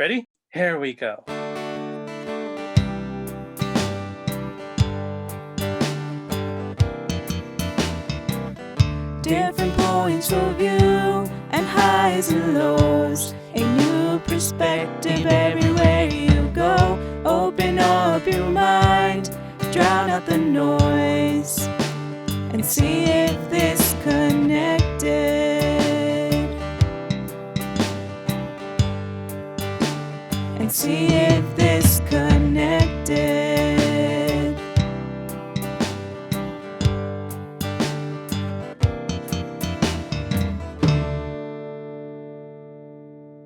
Ready? Here we go. Different points of view and highs and lows. A new perspective everywhere you go. Open up your mind, drown out the noise, and see if this connected. And see if this connected.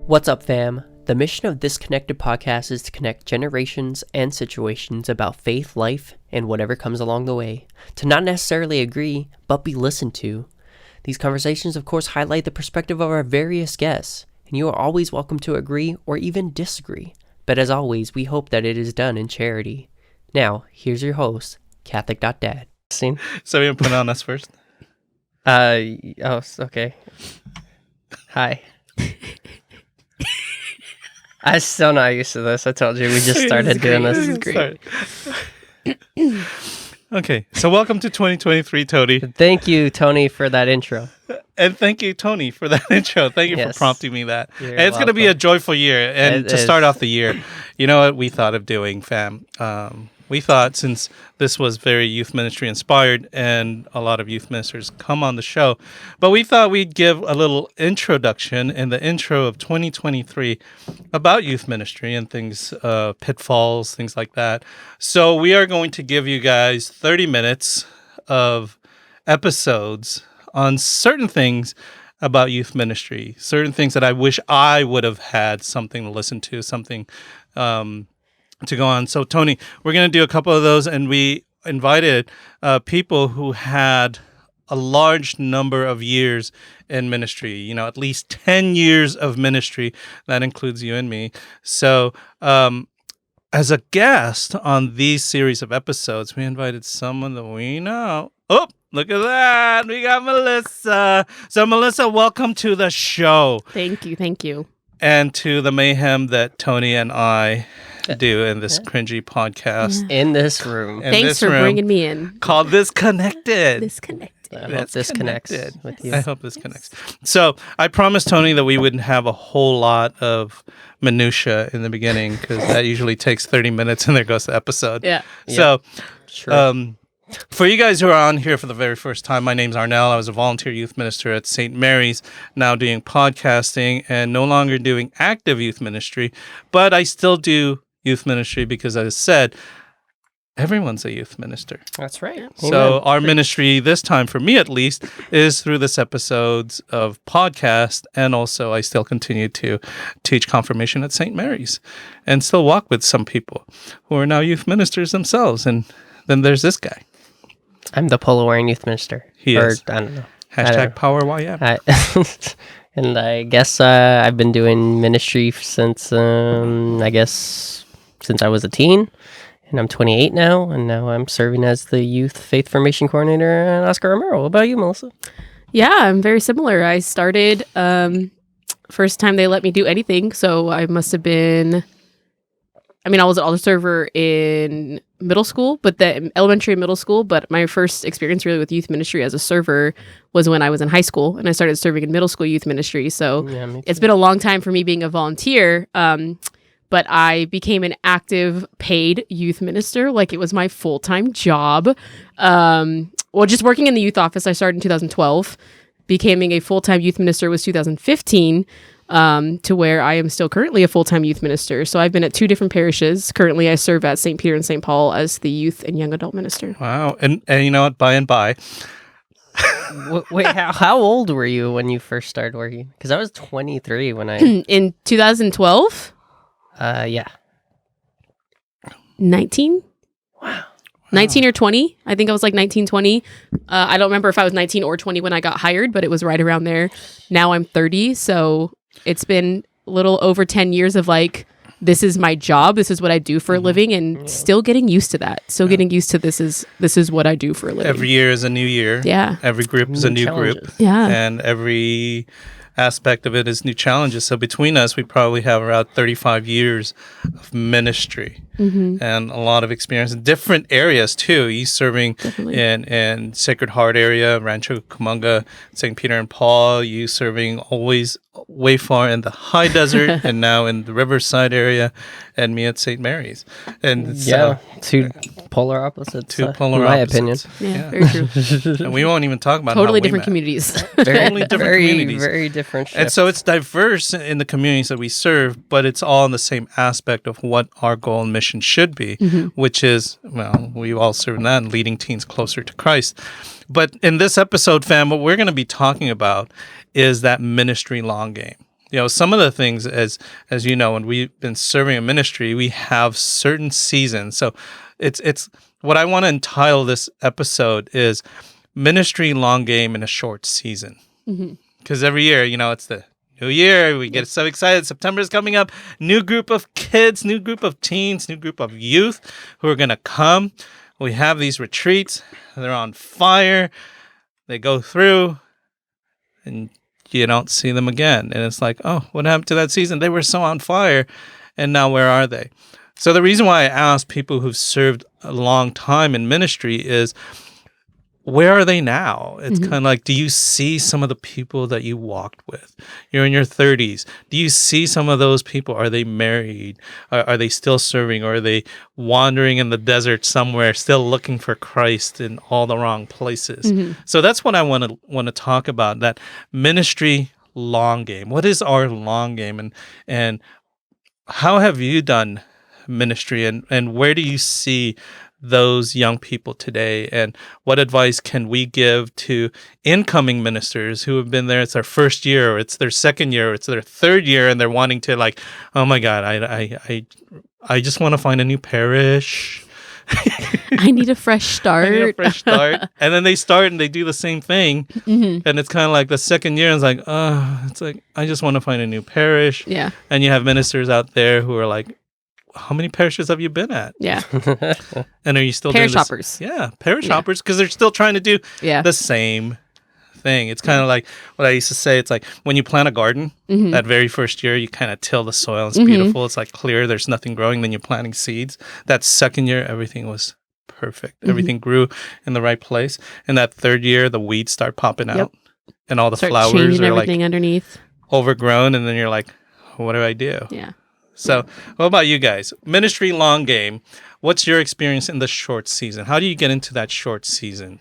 What's up, fam? The mission of this Connected podcast is to connect generations and situations about faith, life, and whatever comes along the way. To not necessarily agree, but be listened to. These conversations, of course, highlight the perspective of our various guests, and you are always welcome to agree or even disagree. But as always, we hope that it is done in charity. Now, here's your host, Catholic.Dad. So you're going to put on us first? Okay. Hi. I'm still not used to this. I told you we just started doing this. This is great. Okay, so welcome to 2023, Tony. Thank you, Tony, for that intro. And thank you, Tony, for that intro. Thank you for prompting me that. And it's going to be a joyful year. And to start off the year, you know what we thought of doing, fam? We thought, since this was very youth ministry inspired and a lot of youth ministers come on the show, but we thought we'd give a little introduction in the intro of 2023 about youth ministry and things, pitfalls, things like that. So we are going to give you guys 30 minutes of episodes on certain things about youth ministry, certain things that I wish I would have had something to listen to, something to go on. So, Tony, we're going to do a couple of those, and we invited people who had a large number of years in ministry, you know, at least 10 years of ministry. That includes you and me. So, as a guest on these series of episodes, we invited someone that we know. Oh, look at that. We got Melissa. So, Melissa, welcome to the show. Thank you. And to the mayhem that Tony and I do in this cringy podcast. In this room. Thanks for bringing me in. Called Disconnected. I hope this connects with you. I hope this connects. So I promised Tony that we wouldn't have a whole lot of minutia in the beginning, because that usually takes 30 minutes and there goes the episode. Yeah. So Sure. for you guys who are on here for the very first time, my name's Arnell. I was a volunteer youth minister at St. Mary's, now doing podcasting and no longer doing active youth ministry, but I still do youth ministry because, as I said, everyone's a youth minister. That's right. So our ministry this time, for me at least, is through this episodes of podcast, and also I still continue to teach confirmation at St. Mary's and still walk with some people who are now youth ministers themselves. And then there's this guy. I'm the polo-wearing youth minister. He is. I don't know. Hashtag PowerYM. And I guess I've been doing ministry since, since I was a teen. And I'm 28 now, and now I'm serving as the Youth Faith Formation Coordinator at Oscar Romero. What about you, Melissa? Yeah, I'm very similar. I started first time they let me do anything, so I must have been... I was an altar server in middle school, but elementary and middle school. But my first experience really with youth ministry as a server was when I was in high school, and I started serving in middle school youth ministry. So it's been a long time for me being a volunteer. But I became an active paid youth minister, like it was my full-time job. Just working in the youth office, I started in 2012. Becoming a full-time youth minister was 2015. To where I am still currently a full-time youth minister. So I've been at two different parishes. Currently, I serve at St. Peter and St. Paul as the youth and young adult minister. Wow. And you know what? By and by. Wait, how old were you when you first started working? Because I was 23 when I... In 2012? Yeah. 19? Wow. 19 or 20. I think I was like 19, 20. I don't remember if I was 19 or 20 when I got hired, but it was right around there. Now I'm 30, so it's been a little over 10 years of like, this is my job, this is what I do for a living, and still getting used to that. Still getting used to this is what I do for a living. Every year is a new year. Yeah. Every group is a new group. Yeah. And every aspect of it is new challenges. So between us, we probably have around 35 years of ministry and a lot of experience in different areas too. You serving in Sacred Heart area, Rancho Cucamonga, St. Peter and Paul. You serving always way far in the high desert and now in the Riverside area, and me at St. Mary's. And two polar opposites. In my opinion. Yeah, very true. And we won't even talk about totally how different communities. Totally different communities. Very different shifts. And so it's diverse in the communities that we serve, but it's all in the same aspect of what our goal and mission should be, which is, well, we all serve that and leading teens closer to Christ. But in this episode, fam, what we're going to be talking about is that ministry long game. You know, some of the things, as you know, when we've been serving a ministry, we have certain seasons. So it's what I want to entitle this episode is Ministry Long Game in a Short Season. Because every year, you know, it's the new year. We get so excited. September is coming up. New group of kids, new group of teens, new group of youth who are going to come. We have these retreats. They're on fire. They go through and you don't see them again. And it's like, oh, what happened to that season? They were so on fire. And now where are they? So the reason why I ask people who've served a long time in ministry is, where are they now? It's kind of like, do you see some of the people that you walked with? You're in your 30s. Do you see some of those people? Are they married? Are they still serving? Or are they wandering in the desert somewhere, still looking for Christ in all the wrong places? So that's what I want to talk about, that ministry long game. What is our long game? And how have you done ministry? And where do you see those young people today, and what advice can we give to incoming ministers who have been there? It's their first year, or it's their second year, or it's their third year, and they're wanting to, like, oh my God, I just want to find a new parish. I need a fresh start. And then they start and they do the same thing, and it's kind of like the second year, and it's like I just want to find a new parish. Yeah. And you have ministers out there who are like, how many parishes have you been at? Yeah. And are you still parish doing this? hoppers? Yeah, parish hoppers, because they're still trying to do the same thing. It's kind of like what I used to say. It's like when you plant a garden, that very first year, you kind of till the soil. It's beautiful. It's like clear. There's nothing growing. Then you're planting seeds. That second year, everything was perfect. Everything grew in the right place. And that third year, the weeds start popping out. And all the flowers are like underneath, overgrown. And then you're like, what do I do? Yeah. So what about you guys? Ministry long game. What's your experience in the short season? How do you get into that short season?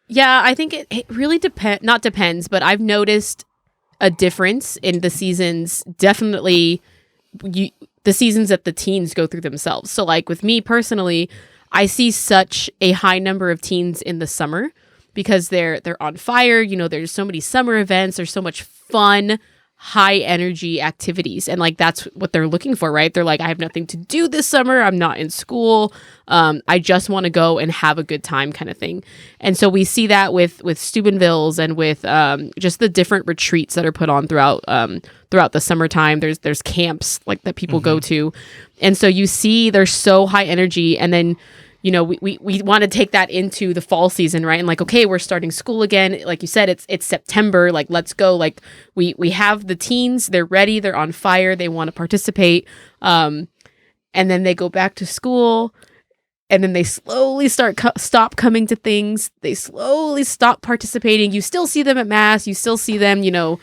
Yeah, I think it really depends, but I've noticed a difference in the seasons. Definitely the seasons that the teens go through themselves. So like with me personally, I see such a high number of teens in the summer because they're on fire. You know, there's so many summer events. There's so much fun, high energy activities, and like that's what they're looking for, right? They're like, I have nothing to do this summer, I'm not in school, I just want to go and have a good time, kind of thing. And so we see that with Steubenvilles and with just the different retreats that are put on throughout the summertime. There's camps like that people go to, and so you see they're so high energy, and then you know, we want to take that into the fall season, right? And like, okay, we're starting school again. Like you said, it's September. Like, let's go. Like, we have the teens. They're ready. They're on fire. They want to participate. And then they go back to school. And then they slowly stop coming to things. They slowly stop participating. You still see them at Mass. You still see them, you know,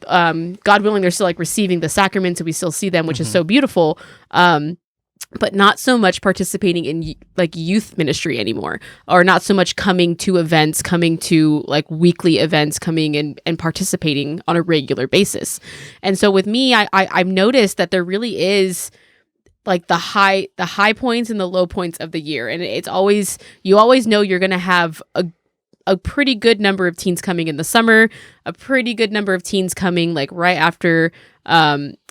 God willing, they're still like receiving the sacraments. And we still see them, which is so beautiful. But not so much participating in like youth ministry anymore, or not so much coming to events, coming to like weekly events, coming and participating on a regular basis. And so with me, I've noticed that there really is like the high points and the low points of the year. And you always know you're going to have a pretty good number of teens coming in the summer, a pretty good number of teens coming like right after,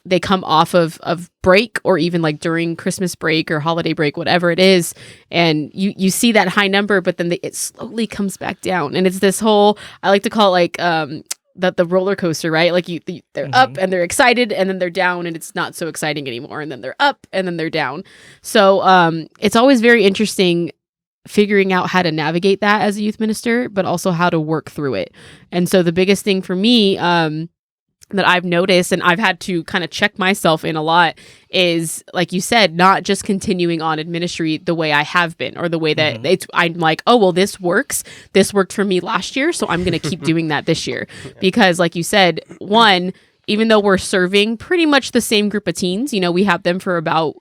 they come off of break, or even like during Christmas break or holiday break, whatever it is. And you see that high number, but then it slowly comes back down. And it's this whole, I like to call it like the roller coaster, right? Like they're up and they're excited, and then they're down and it's not so exciting anymore. And then they're up and then they're down. So it's always very interesting figuring out how to navigate that as a youth minister, but also how to work through it. And so the biggest thing for me, that I've noticed and I've had to kind of check myself in a lot is, like you said, not just continuing on in ministry the way I have been, or the way that I'm like, oh, well, this works. This worked for me last year, so I'm going to keep doing that this year. Because like you said, one, even though we're serving pretty much the same group of teens, you know, we have them for about,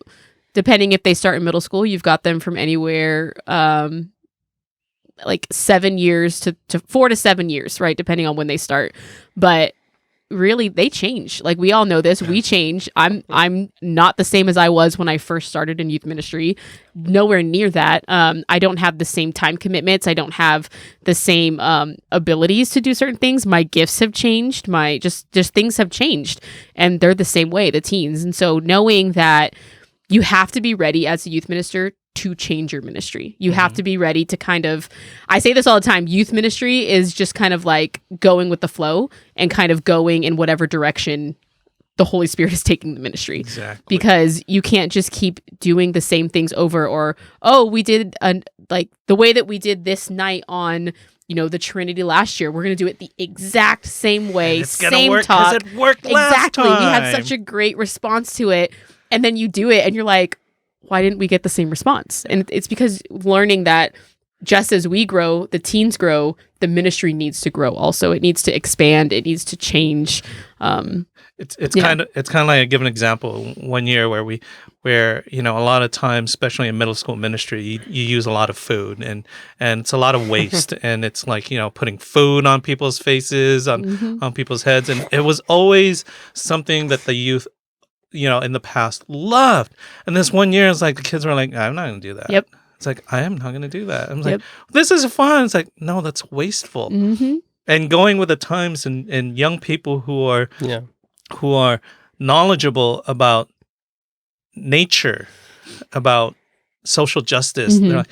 depending if they start in middle school, you've got them from anywhere like 7 years to 4 to 7 years, right? Depending on when they start. But really, they change. Like, we all know this. We change. I'm not the same as I was when I first started in youth ministry. Nowhere near that. I don't have the same time commitments. I don't have the same abilities to do certain things. My gifts have changed. My just things have changed, and they're the same way, the teens. And so knowing that you have to be ready as a youth minister to change your ministry. You have to be ready to kind of, I say this all the time, youth ministry is just kind of like going with the flow and kind of going in whatever direction the Holy Spirit is taking the ministry. Exactly. Because you can't just keep doing the same things over, or, oh, we did like the way that we did this night on, you know, the Trinity last year. We're going to do it the exact same way, same work talk. It worked last time. We had such a great response to it. And then you do it and you're like, why didn't we get the same response? And it's because learning that just as we grow, the teens grow, the ministry needs to grow also. It needs to expand. It needs to change. It's kind of like, I give an example. One year where you know, a lot of times, especially in middle school ministry, you use a lot of food, and it's a lot of waste, and it's like, you know, putting food on people's faces, on people's heads, and it was always something that the youth, you know, in the past loved. And this one year, it's like the kids were like, I'm not going to do that. Yep. It's like, I am not going to do that. I'm like, this is fun. It's like, no, that's wasteful. And going with the times, and young people who are knowledgeable about nature, about social justice, they're like,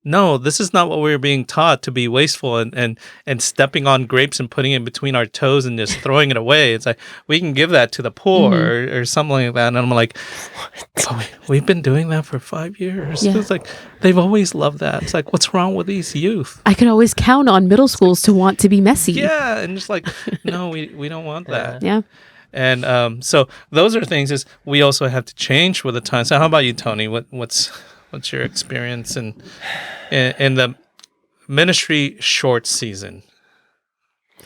no, this is not what we're being taught, to be wasteful and stepping on grapes and putting it between our toes and just throwing it away. It's like, we can give that to the poor or something like that. And I'm like, oh, we've been doing that for 5 years. Yeah. It's like, they've always loved that. It's like, what's wrong with these youth? I could always count on middle schools to want to be messy. Yeah. And just like, no, we don't want that. Yeah. And so those are things is we also have to change with the time. So how about you, Tony? What's your experience in the ministry short season?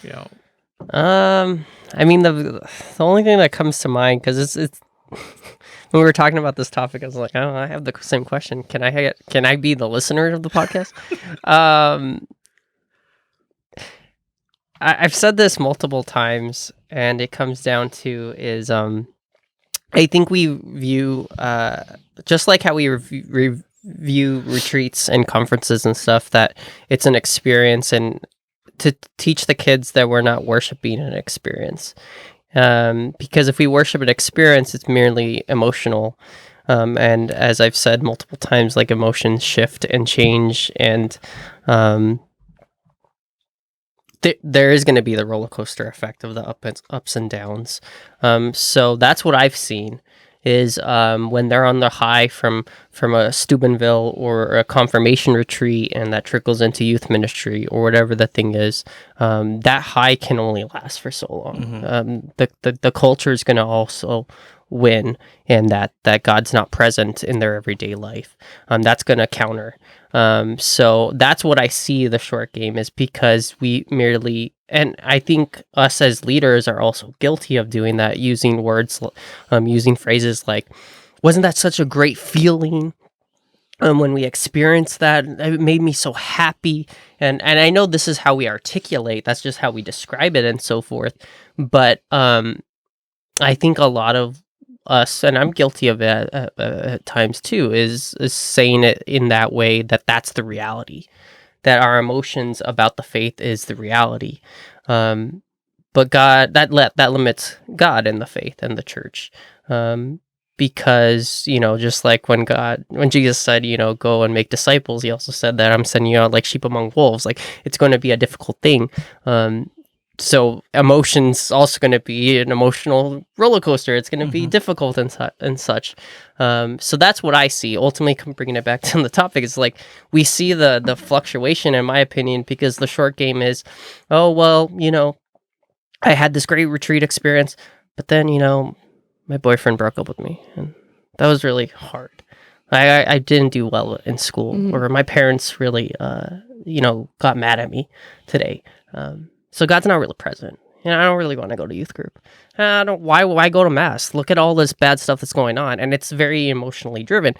You know, I mean, the only thing that comes to mind, because it's when we were talking about this topic, I was like, oh, I have the same question. Can I be the listener of the podcast? I've said this multiple times, and it comes down to is I think we view just like how we review retreats and conferences and stuff, that it's an experience, and to teach the kids that we're not worshiping an experience. Because if we worship an experience, it's merely emotional. And as I've said multiple times, like, emotions shift and change, and there is going to be the roller coaster effect of the ups and downs. So that's what I've seen is when they're on the high from a Steubenville or a confirmation retreat, and that trickles into youth ministry or whatever the thing is, that high can only last for so long. The culture is going to also win, and that God's not present in their everyday life. That's going to counter. So that's what I see the short game is, because we merely, and I think us as leaders are also guilty of doing that, using words, using phrases like, wasn't that such a great feeling? When we experienced that, it made me so happy. And I know this is how we articulate, that's just how we describe it and so forth. But I think a lot of us, and I'm guilty of it at times too, is saying it in that way, that's the reality, that our emotions about the faith is the reality. But God, that limits God and the faith and the church. Because, you know, just like when Jesus said, you know, go and make disciples, he also said that I'm sending you out like sheep among wolves. Like, it's going to be a difficult thing. So emotions also going to be an emotional roller coaster. It's going to be difficult and such. So that's what I see. Ultimately, bringing it back to the topic, is like, we see the fluctuation, in my opinion, because the short game is, oh, well, you know, I had this great retreat experience, but then, my boyfriend broke up with me, and that was really hard. I didn't do well in school, or my parents really, got mad at me today. So God's not really present. I don't really want to go to youth group. Why go to mass? Look at all this bad stuff that's going on, and it's very emotionally driven,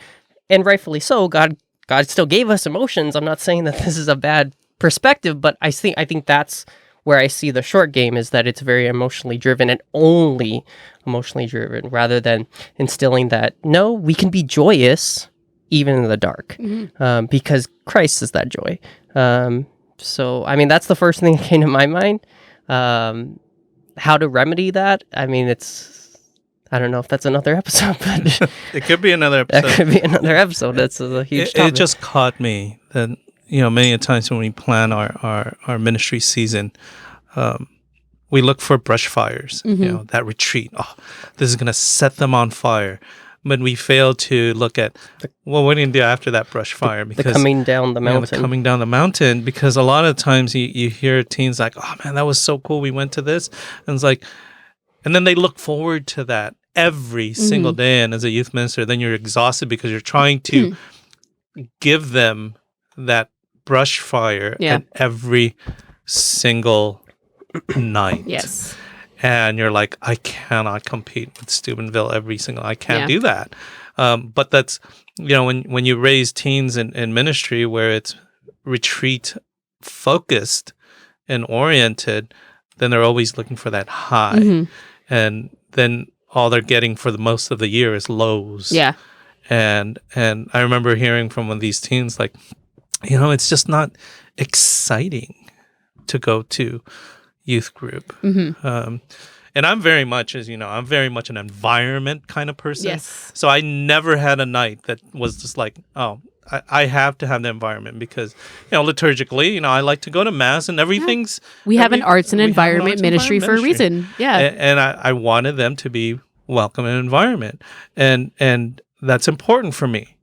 and rightfully so. God still gave us emotions. I'm not saying that this is a bad perspective, but I think that's where I see the short game, is that it's very emotionally driven and only emotionally driven, rather than instilling that, no, we can be joyous even in the dark, because Christ is that joy. So, that's the first thing that came to my mind. How to remedy that? I don't know if that's another episode, but it could be another episode. That could be another episode. That's a huge topic. It just caught me that, many a times when we plan our ministry season, we look for brush fires, that retreat. Oh, this is going to set them on fire. But we fail to look at, what do you do after that brush fire? Because, the coming down the mountain. The coming down the mountain, because a lot of times you hear teens like, oh man, that was so cool. We went to this. And it's like, and then they look forward to that every single day. And as a youth minister, then you're exhausted because you're trying to give them that brush fire at every single night. Yes. And you're like, I cannot compete with Steubenville I can't do that. But that's, when you raise teens in ministry where it's retreat focused and oriented, then they're always looking for that high. And then all they're getting for the most of the year is lows. Yeah. And I remember hearing from one of these teens, like, it's just not exciting to go to youth group. And I'm very much, as you know, I'm very much an environment kind of person. Yes. So I never had a night that was just like, oh, I have to have the environment because, liturgically, I like to go to mass and everything's... We have an arts and environment ministry for a reason. Yeah. And I wanted them to be welcome in environment. And that's important for me.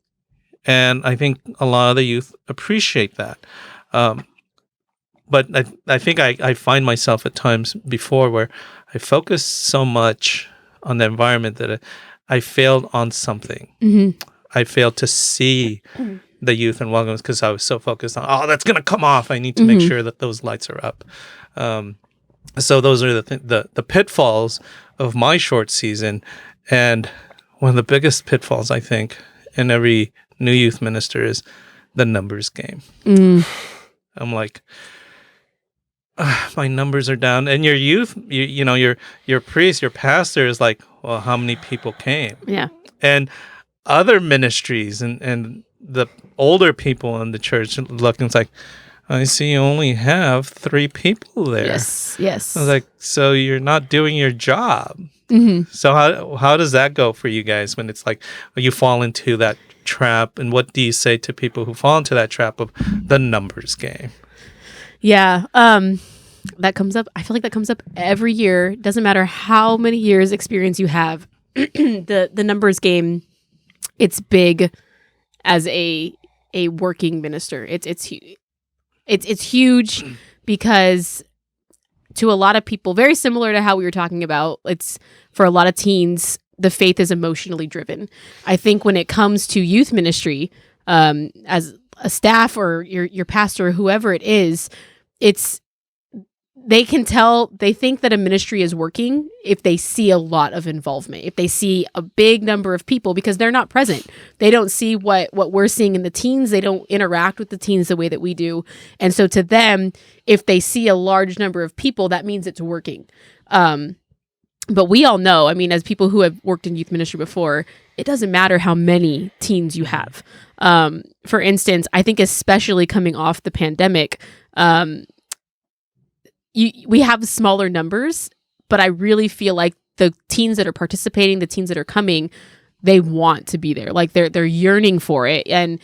And I think a lot of the youth appreciate that. But I think I find myself at times before where I focus so much on the environment that I failed on something. I failed to see the youth and welcomes because I was so focused on, oh, that's going to come off. I need to make sure that those lights are up. So those are the pitfalls of my short season. And one of the biggest pitfalls, I think, in every new youth minister is the numbers game. I'm like... my numbers are down, and your youth, your priest, your pastor is like, well, how many people came? Yeah. And other ministries and the older people in the church looking, it's like, I see you only have 3 people there. Yes. I was like, so you're not doing your job. So how does that go for you guys when it's like you fall into that trap? And what do you say to people who fall into that trap of the numbers game? Yeah. That comes up. I feel like that comes up every year. Doesn't matter how many years experience you have. The numbers game, it's big as a working minister. It's huge because to a lot of people, very similar to how we were talking about, it's for a lot of teens, the faith is emotionally driven. I think when it comes to youth ministry, as a staff or your pastor or whoever it is, they can tell, they think that a ministry is working if they see a lot of involvement, if they see a big number of people, because they're not present. They don't see what we're seeing in the teens. They don't interact with the teens the way that we do. And so to them, if they see a large number of people, that means it's working. But we all know, as people who have worked in youth ministry before, it doesn't matter how many teens you have. For instance, I think especially coming off the pandemic, we have smaller numbers, but I really feel like the teens that are participating, the teens that are coming, they want to be there. Like they're yearning for it, and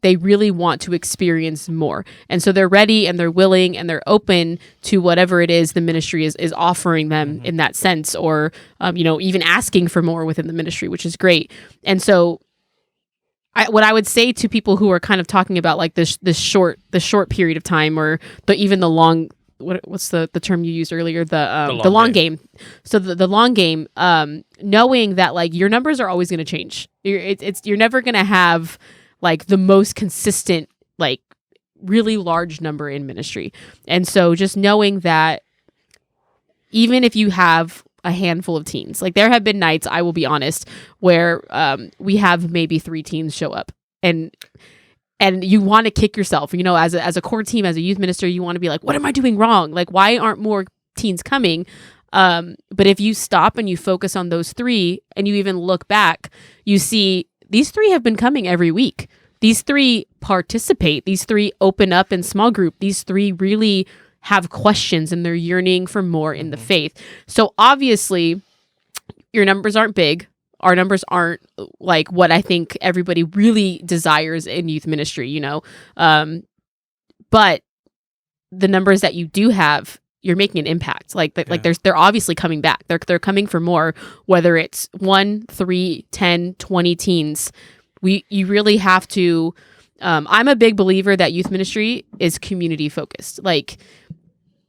they really want to experience more. And so they're ready and they're willing and they're open to whatever it is the ministry is offering them in that sense, or even asking for more within the ministry, which is great. And so what I would say to people who are kind of talking about like this short period of time, or even the long what's the term you used earlier? The long game. So the long game, knowing that like your numbers are always going to change. You're never going to have like the most consistent, like really large number in ministry. And so just knowing that even if you have a handful of teens, like there have been nights, I will be honest, where we have maybe 3 teens show up, and you want to kick yourself, you know, as a core team, as a youth minister, you want to be like, what am I doing wrong? Like, why aren't more teens coming? But if you stop and you focus on those 3 and you even look back, you see these 3 have been coming every week. These 3 participate. These 3 open up in small group. These 3 really have questions and they're yearning for more in the faith. So obviously your numbers aren't big. Our numbers aren't like what I think everybody really desires in youth ministry, you know? But the numbers that you do have, you're making an impact. Like they're obviously coming back. They're coming for more, whether it's 1, 3, 10, 20 teens. You really have to, I'm a big believer that youth ministry is community focused. Like,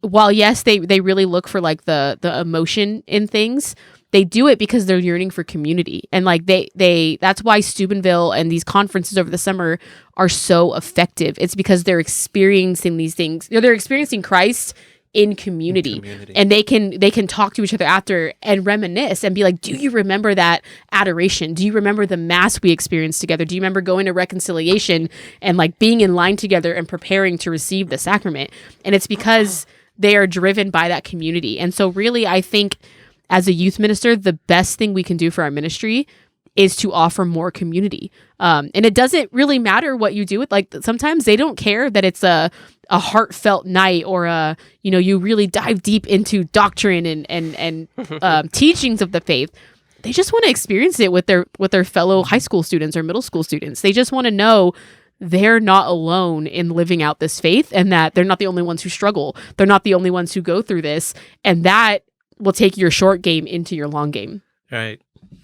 while yes, they really look for like the emotion in things, they do it because they're yearning for community. And like that's why Steubenville and these conferences over the summer are so effective. It's because they're experiencing these things. You know, they're experiencing Christ in community. And they can talk to each other after and reminisce and be like, do you remember that adoration? Do you remember the mass we experienced together? Do you remember going to reconciliation and like being in line together and preparing to receive the sacrament? And it's because they are driven by that community. And so really, I think as a youth minister, the best thing we can do for our ministry is to offer more community. And it doesn't really matter what you do with, like, sometimes they don't care that it's a heartfelt night or you really dive deep into doctrine and teachings of the faith. They just want to experience it with their fellow high school students or middle school students. They just want to know they're not alone in living out this faith and that they're not the only ones who struggle. They're not the only ones who go through this. And that will take your short game into your long game. Right.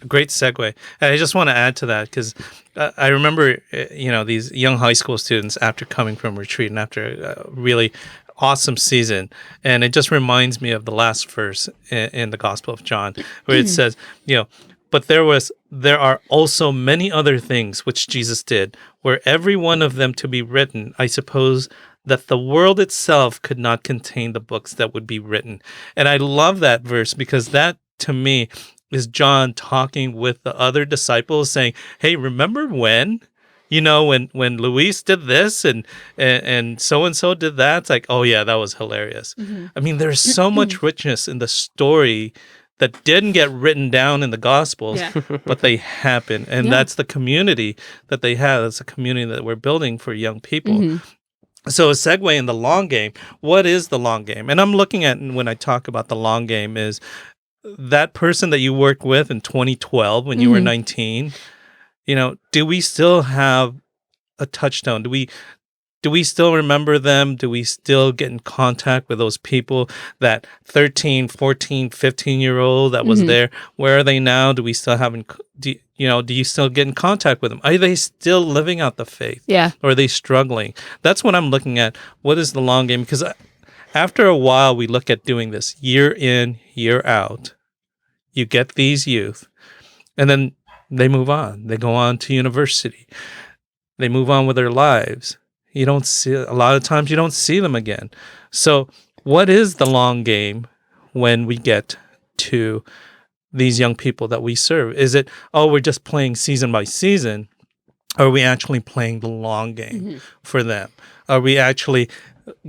Great segue. I just want to add to that because I remember, these young high school students after coming from retreat and after a really awesome season. And it just reminds me of the last verse in the Gospel of John where it says, but there are also many other things which Jesus did, were every one of them to be written, I suppose that the world itself could not contain the books that would be written. And I love that verse because that, to me, is John talking with the other disciples saying, hey, remember when Luis did this and so-and-so did that? It's like, oh yeah, that was hilarious. Mm-hmm. I mean, there's so much richness in the story that didn't get written down in the Gospels, but they happen. And that's the community that they have. That's a community that we're building for young people. Mm-hmm. So a segue in the long game, what is the long game? And I'm looking at, when I talk about the long game, is that person that you worked with in 2012 when you were 19, do we still have a touchstone? Do we still remember them? Do we still get in contact with those people, that 13, 14, 15-year-old that was there? Where are they now? Do we still have, do you still get in contact with them? Are they still living out the faith? Yeah. Or are they struggling? That's what I'm looking at. What is the long game? Because after a while, we look at doing this year in, year out. You get these youth, and then they move on. They go on to university. They move on with their lives. A lot of times you don't see them again. So what is the long game when we get to these young people that we serve? Is it, we're just playing season by season? Or are we actually playing the long game for them? Are we actually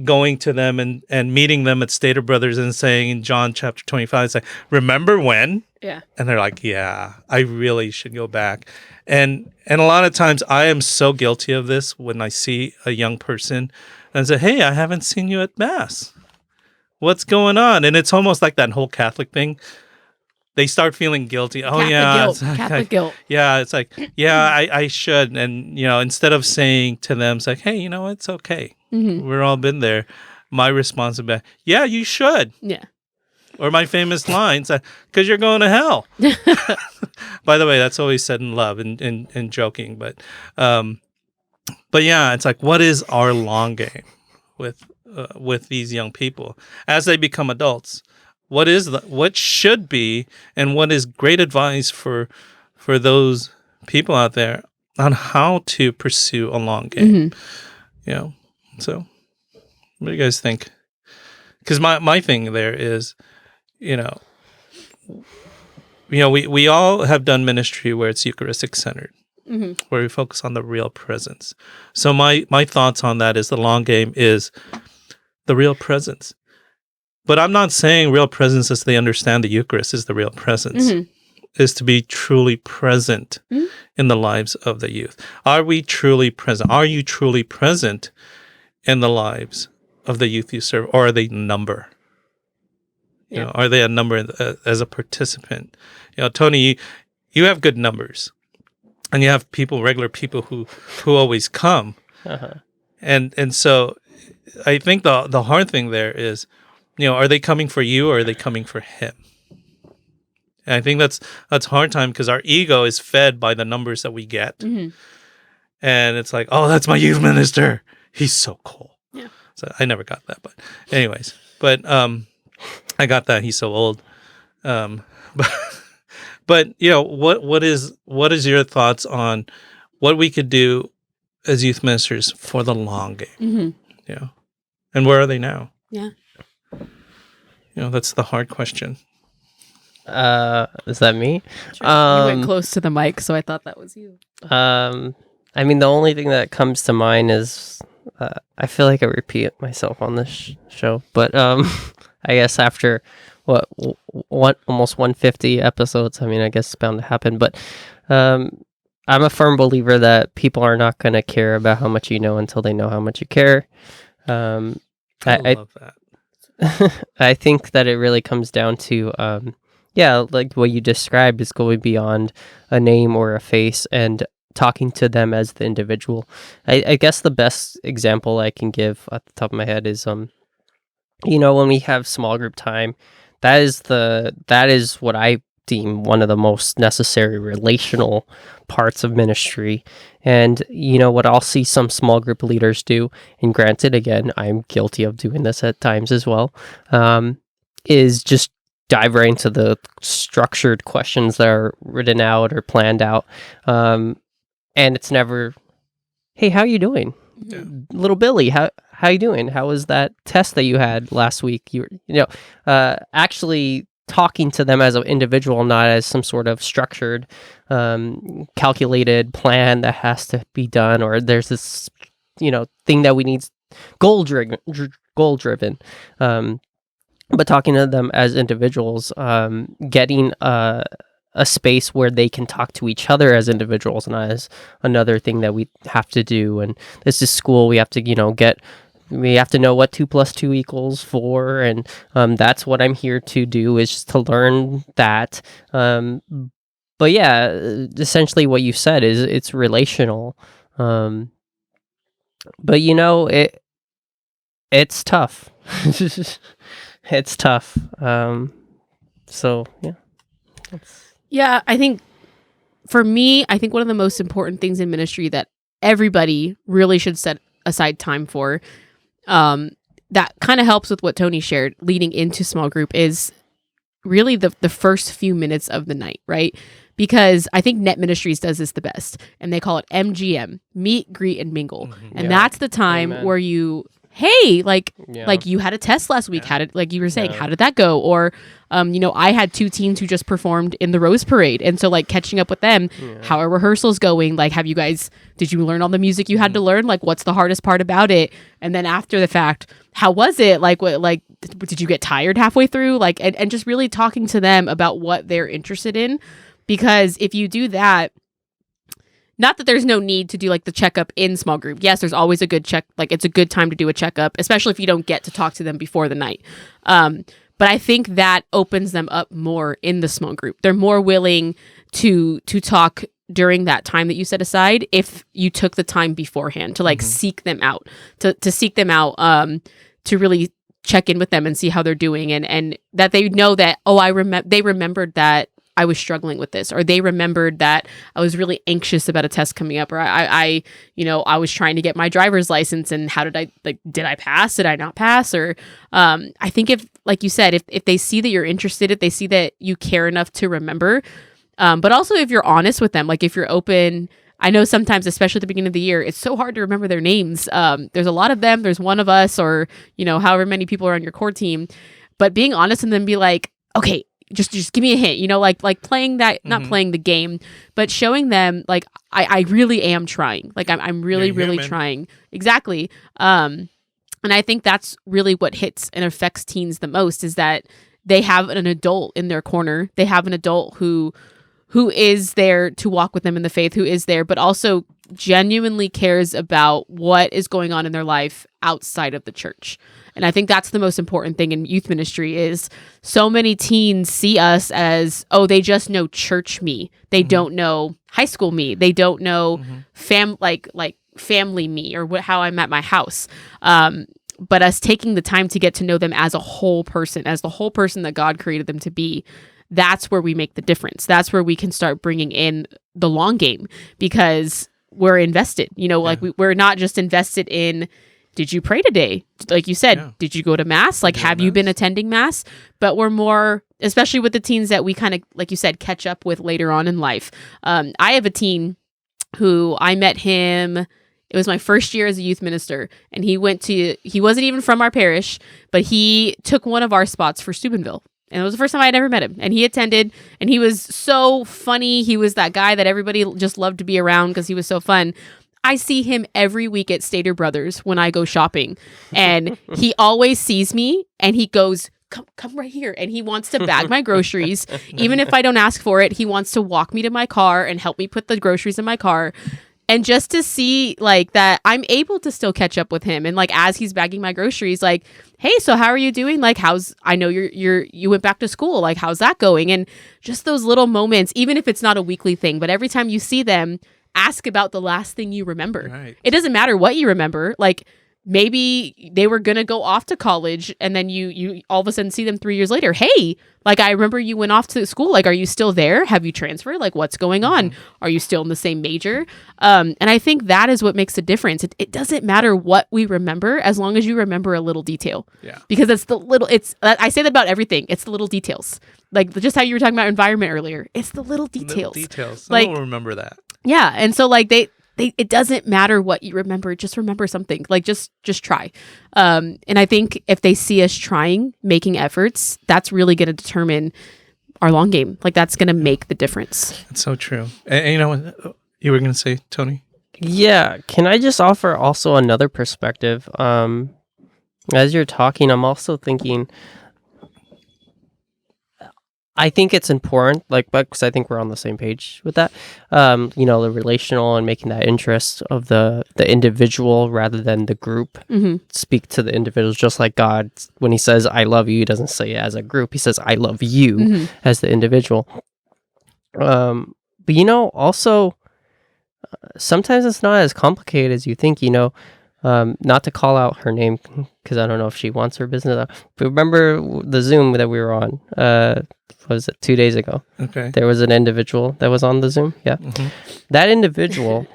going to them and meeting them at Stater Brothers and saying in John chapter 25, it's like, remember when? Yeah. And they're like, yeah, I really should go back. And a lot of times I am so guilty of this when I see a young person and say, hey, I haven't seen you at Mass. What's going on? And it's almost like that whole Catholic thing. They start feeling guilty. Catholic guilt. Yeah, it's like, I should. And, instead of saying to them, it's like, hey, it's okay. Mm-hmm. We're all been there. My response would be, yeah, you should. Yeah. Or my famous lines, because you're going to hell. By the way, that's always said in love and joking. But yeah, it's like, what is our long game with with these young people as they become adults? What should be, and what is great advice for those people out there on how to pursue a long game? So what do you guys think? Because my thing there is, we all have done ministry where it's Eucharistic centered, where we focus on the real presence. So my thoughts on that is the long game is the real presence. But I'm not saying real presence as they understand the Eucharist is the real presence. Is to be truly present in the lives of the youth. Are we truly present? Are you truly present in the lives of the youth you serve, or are they number? Are they a number as a participant? Tony, you have good numbers, and you have regular people who always come, and so I think the hard thing there is, are they coming for you or are they coming for him? And I think that's hard time because our ego is fed by the numbers that we get, and it's like, oh, that's my youth minister. He's so cool. Yeah. So I never got that, but anyways, I got that. He's so old. But what is your thoughts on what we could do as youth ministers for the long game? And where are they now? Yeah. That's the hard question. Is that me? Sure. You went close to the mic, so I thought that was you. I mean, the only thing that comes to mind is I feel like I repeat myself on this show, but I guess after almost 150 episodes, I mean, I guess it's bound to happen. But I'm a firm believer that people are not going to care about how much you know until they know how much you care. I love that. I think that it really comes down to, like what you described is going beyond a name or a face and talking to them as the individual. I guess the best example I can give at the top of my head is, when we have small group time, that is what I deem one of the most necessary relational parts of ministry. And what I'll see some small group leaders do, and granted, again, I'm guilty of doing this at times as well, is just dive right into the structured questions that are written out or planned out. And it's never, hey, how you doing? Yeah. Little Billy, how you doing? How was that test that you had last week? Actually talking to them as an individual, not as some sort of structured, calculated plan that has to be done, or there's this, thing that we need, goal driven. But talking to them as individuals, getting a space where they can talk to each other as individuals, not as another thing that we have to do. And this is school. We have to, we have to know what 2 + 2 = 4. And that's what I'm here to do, is just to learn that. But yeah, essentially what you said is it's relational. But it's tough. It's tough. So yeah. Yeah, I think for me, one of the most important things in ministry that everybody really should set aside time for, that kind of helps with what Tony shared leading into small group, is really the first few minutes of the night, right? Because I think Net Ministries does this the best, and they call it MGM, meet, greet, and mingle. And that's the time where you, hey, like you had a test last week. How did, like you were saying, how did that go? Or, I had 2 teens who just performed in the Rose Parade. And so like catching up with them, how are rehearsals going? Like, did you learn all the music you had to learn? Like, what's the hardest part about it? And then after the fact, how was it? Like, did you get tired halfway through? Like, and just really talking to them about what they're interested in. Because if you do that, not that there's no need to do like the checkup in small group. Yes, there's always a good check. Like, it's a good time to do a checkup, especially if you don't get to talk to them before the night. But I think that opens them up more in the small group. They're more willing to talk during that time that you set aside if you took the time beforehand to like seek them out, to seek them out, to really check in with them and see how they're doing, and that they know that, they remembered that I was struggling with this, or they remembered that I was really anxious about a test coming up, or I was trying to get my driver's license, and how did I pass? Did I not pass? Or I think if, like you said, if they see that you're interested, if they see that you care enough to remember, but also if you're honest with them, like if you're open. I know sometimes, especially at the beginning of the year, it's so hard to remember their names. There's a lot of them. There's one of us, or, however many people are on your core team. But being honest and then be like, okay, just give me a hint, like playing that, not playing the game, but showing them like, I really am trying. Like I'm really, really trying. Exactly. And I think that's really what hits and affects teens the most, is that they have an adult in their corner. They have an adult who is there to walk with them in the faith, who is there, but also genuinely cares about what is going on in their life outside of the church. And I think that's the most important thing in youth ministry, is so many teens see us as, oh, they just know church me. They don't know high school me. They don't know family me, or how I'm at my house. But us taking the time to get to know them as a whole person, as the whole person that God created them to be, that's where we make the difference. That's where we can start bringing in the long game, because we're invested. We're not just invested in, did you pray today? Like you said, did you go to mass? Like, have you been attending mass? But we're more, especially with the teens that we kind of, like you said, catch up with later on in life. I have a teen who I met him. It was my first year as a youth minister, and he wasn't even from our parish, but he took one of our spots for Steubenville. And it was the first time I had ever met him. And he attended, and he was so funny. He was that guy that everybody just loved to be around because he was so fun. I see him every week at Stater Brothers when I go shopping. And he always sees me, and he goes, come right here. And he wants to bag my groceries. Even if I don't ask for it, he wants to walk me to my car and help me put the groceries in my car. And just to see like that I'm able to still catch up with him. And like, as he's bagging my groceries, like, hey, so how are you doing? Like, I know you went back to school. Like, how's that going? And just those little moments, even if it's not a weekly thing, but every time you see them, ask about the last thing you remember. Right. It doesn't matter what you remember. Like, maybe they were going to go off to college, and then you all of a sudden see them 3 years later. Hey, like, I remember you went off to school. Like, are you still there? Have you transferred? Like, what's going on? Are you still in the same major? And I think that is what makes a difference. It doesn't matter what we remember, as long as you remember a little detail. Yeah. Because I say that about everything. It's the little details. Like, just how you were talking about environment earlier. It's the little details. I don't remember that. Yeah. And so like it doesn't matter what you remember. Just remember something. Like, just try. And I think if they see us trying, making efforts, that's really going to determine our long game. Like, that's going to make the difference. That's so true. And you know what you were going to say, Tony? Yeah. Can I just offer also another perspective? As you're talking, I'm also thinking, I think it's important, because I think we're on the same page with that. The relational and making that interest of the individual rather than the group. Speak to the individuals, just like God, when he says, I love you, he doesn't say it as a group. He says, I love you as the individual. But, also, sometimes it's not as complicated as you think, not to call out her name, because I don't know if she wants her business. But remember the Zoom that we were on, what was it, 2 days ago? Okay. There was an individual that was on the Zoom. Yeah. That individual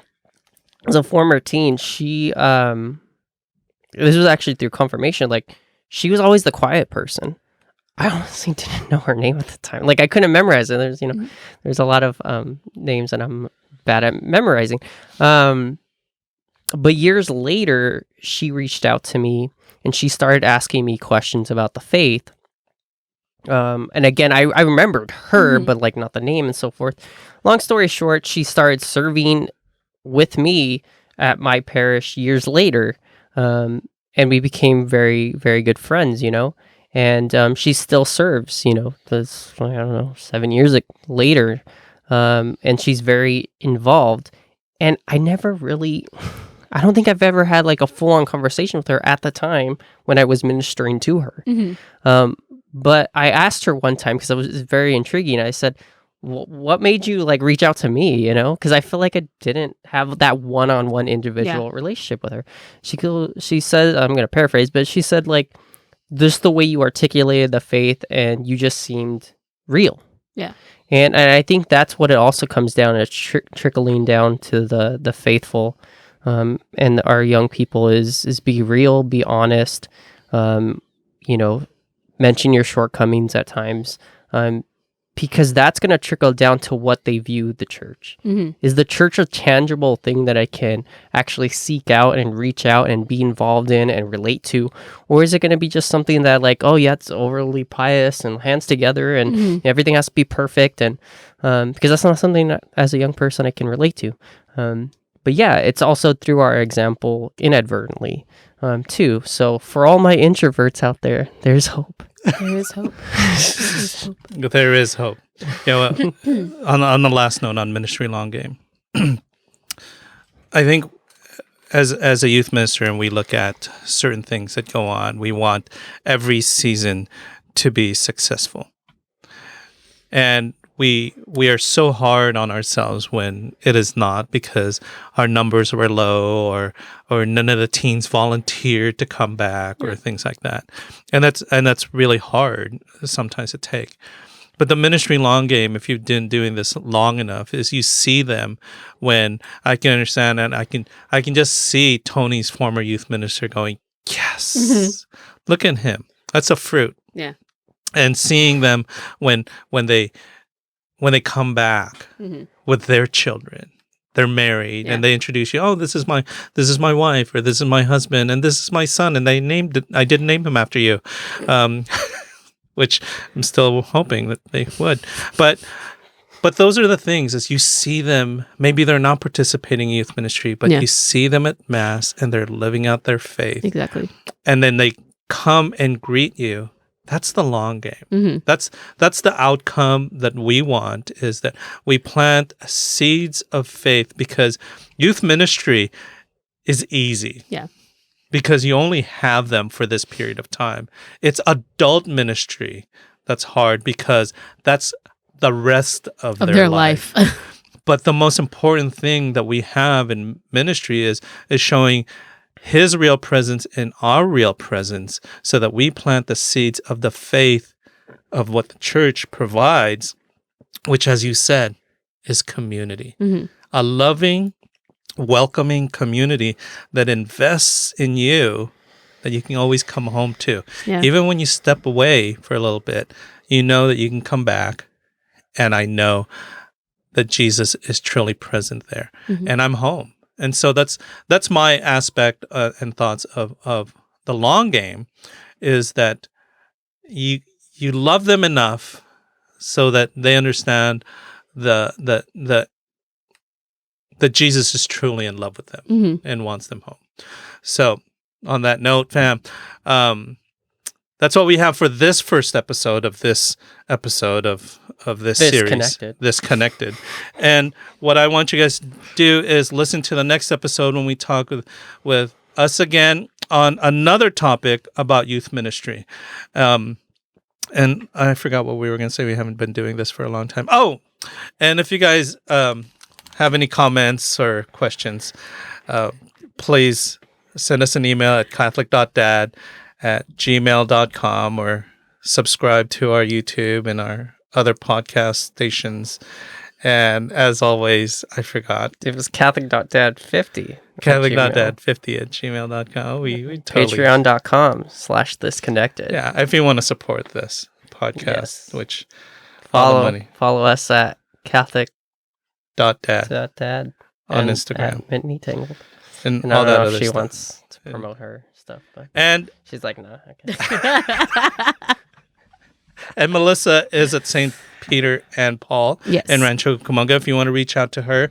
was a former teen. She, this was actually through confirmation. Like, she was always the quiet person. I honestly didn't know her name at the time. Like, I couldn't memorize it. There's, there's a lot of names that I'm bad at memorizing. But years later, she reached out to me and she started asking me questions about the faith. And again, I remembered her, but like not the name and so forth. Long story short, she started serving with me at my parish years later. And we became very, very good friends, and she still serves, this, I don't know, 7 years later. And she's very involved. And I never really... I don't think I've ever had like a full-on conversation with her at the time when I was ministering to her. But I asked her one time, because it was very intriguing. I said, what made you like reach out to me, Because I feel like I didn't have that one-on-one individual relationship with her. She said, I'm going to paraphrase, but she said like, just the way you articulated the faith and you just seemed real. Yeah. And I think that's what it also comes down to, trickling down to the faithful and our young people is be real, be honest, mention your shortcomings at times, because that's going to trickle down to what they view the church. Mm-hmm. Is the church a tangible thing that I can actually seek out and reach out and be involved in and relate to? Or is it going to be just something that like, oh yeah, it's overly pious and hands together and everything has to be perfect? And because that's not something that as a young person I can relate to. But yeah, it's also through our example inadvertently too. So for all my introverts out there, there's hope. There is hope. There is hope. On the last note on Ministry Long Game, I think as a youth minister and we look at certain things that go on, we want every season to be successful. And we are so hard on ourselves when it is not, because our numbers were low or none of the teens volunteered to come back or things like that. And that's really hard sometimes to take. But the Ministry Long Game, if you've been doing this long enough, is you see them when I can understand, and I can just see Tony's former youth minister going, yes, look at him. That's a fruit. Yeah. And seeing them when they come back with their children, they're married, and they introduce you. Oh, this is my wife, or this is my husband, and this is my son, and I didn't name him after you, which I'm still hoping that they would. But those are the things, as you see them. Maybe they're not participating in youth ministry, but you see them at Mass, and they're living out their faith. Exactly. And then they come and greet you. That's the long game. Mm-hmm. That's the outcome that we want, is that we plant seeds of faith, because youth ministry is easy. Yeah. Because you only have them for this period of time. It's adult ministry that's hard, because that's the rest of their life. But the most important thing that we have in ministry is showing His real presence in our real presence, so that we plant the seeds of the faith of what the church provides, which, as you said, is community. A loving, welcoming community that invests in you, that you can always come home to. Yeah. Even when you step away for a little bit, you know that you can come back, and I know that Jesus is truly present there, and I'm home. And so that's my aspect and thoughts of the long game, is that you love them enough so that they understand that Jesus is truly in love with them and wants them home. So on that note, fam, that's what we have for this first episode of this series. This Connected. And what I want you guys to do is listen to the next episode when we talk with us again on another topic about youth ministry. And I forgot what we were going to say. We haven't been doing this for a long time. Oh, and if you guys have any comments or questions, please send us an email at catholic.dad@gmail.com, or subscribe to our YouTube and our other podcast stations. And as always, I forgot. It was catholic.dad50. Catholic.dad50@gmail.com. We totally... Patreon.com/thisconnected. Yeah, if you want to support this podcast, which follow us at catholic.dad on Instagram. At Minty Tangled. And all that other stuff. She wants to promote her stuff, but she's like, no. Okay. And Melissa is at St. Peter and Paul in Rancho Cucamonga. If you want to reach out to her,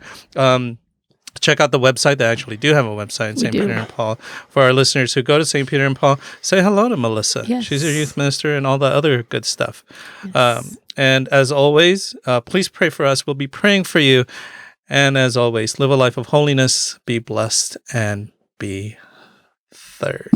check out the website. They actually do have a website, St. Peter and Paul. For our listeners who go to St. Peter and Paul, say hello to Melissa. Yes. She's your youth minister and all the other good stuff. Yes. And as always, please pray for us. We'll be praying for you. And as always, live a life of holiness, be blessed, and be third.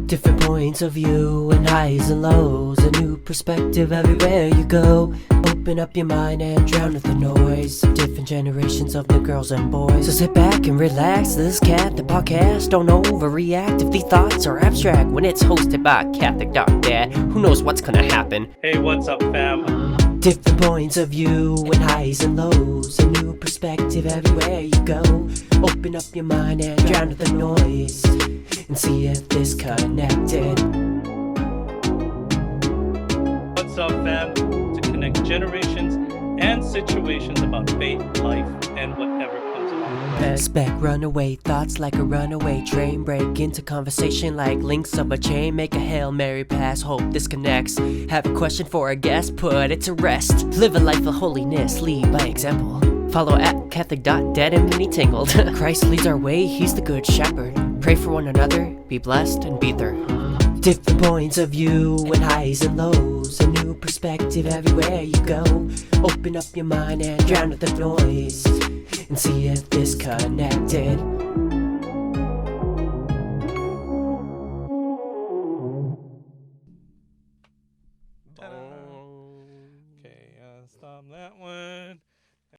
Different points of view and highs and lows, a new perspective everywhere you go. Open Open up your mind and drown out the noise of different generations of the girls and boys. So sit back and relax, this is Catholic Podcast. Don't overreact if the thoughts are abstract. When it's hosted by Catholic Dad, who knows what's gonna happen? Hey, what's up, fam? Different points of view and highs and lows. A new perspective everywhere you go. Open up your mind and drown out the noise and see if this connected. What's up, fam? To connect generations and situations about faith, life, and whatever comes along. Expect runaway thoughts like a runaway train. Break into conversation like links of a chain. Make a Hail Mary pass, hope this connects. Have a question for a guest, put it to rest. Live a life of holiness, lead by example. Follow at Catholic.Dad and Mini Tangled. Christ leads our way, he's the good shepherd. Pray for one another, be blessed and be there. Different points of view and highs and lows. A new perspective everywhere you go. Open up your mind and drown out the noise and see if this connected.